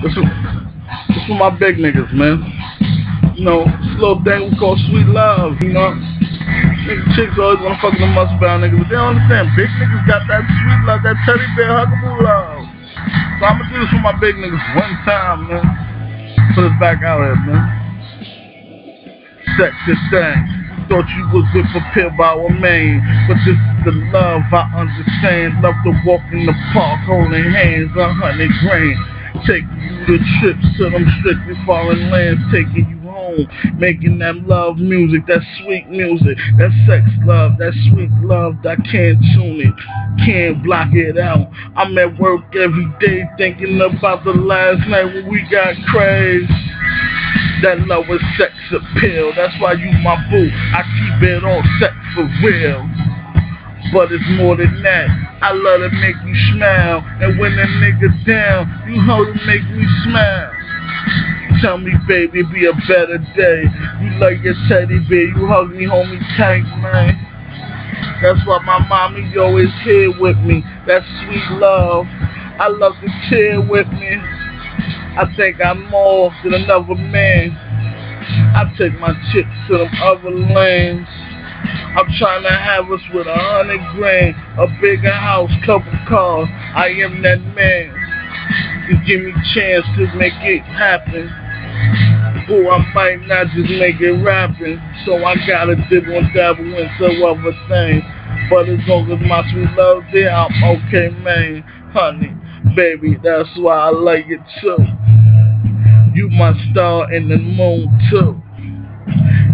This for my big niggas, man. You know, this little thing we call sweet love, you know. Nigga, chicks always wanna fuck with the muscle bound niggas, but they don't understand. Big niggas got that sweet love, that teddy bear huggable love. So I'ma do this for my big niggas one time, man. Put us back out here, man. Sexy thing. Thought you was with a pill by a man, but this is the love I understand. Love to walk in the park holding hands, 100 grand. Taking you to trips to them strictly foreign lands, taking you home, making that love music, that sweet music, that sex love, that sweet love that can't tune it, can't block it out. I'm at work every day thinking about the last night when we got crazed. That love is sex appeal, that's why you my boo. I keep it on sex for real. But it's more than that. I love to make you smile, and when a nigga down, you hold to make me smile. Tell me, baby, be a better day. You like your teddy bear, you hug me, hold me tight, man. That's why my mommy always here with me. That sweet love, I love to chill with me. I think I'm more than another man. I take my chicks to them other lanes. I'm trying to have us with 100 grand, a bigger house, couple cars. I am that man. You give me a chance to make it happen. Ooh, I might not just make it rapping, so I gotta dibble and dabble into other things. But as long as my sweet love there, I'm okay, man. Honey, baby, that's why I like it too. You my star in the moon too.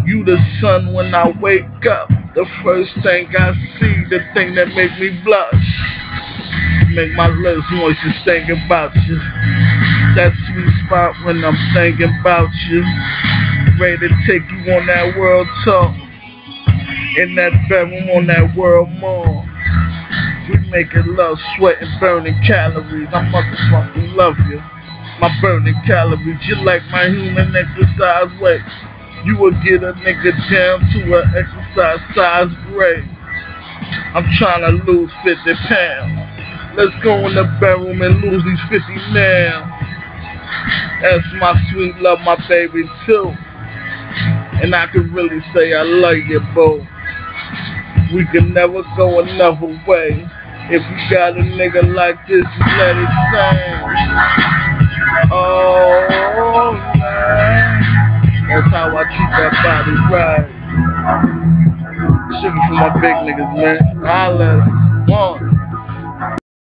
You the sun when I wake up. The first thing I see, the thing that make me blush. Make my lips moist just thinking about you. That sweet spot when I'm thinking about you. Ready to take you on that world tour. In that bedroom on that world mall. We making love, sweating, burning calories. I motherfucking love you. My burning calories. You like my human exercise weight. You will get a nigga down to an exercise size grade. I'm trying to lose 50 pounds. Let's go in the bedroom and lose these 50 now. That's my sweet love, my baby too. And I can really say I love you, boo. We can never go another way. If you got a nigga like this, just let it sing. Oh, man. That's how I treat that body right. Sugar for my big niggas, man. Holla. One.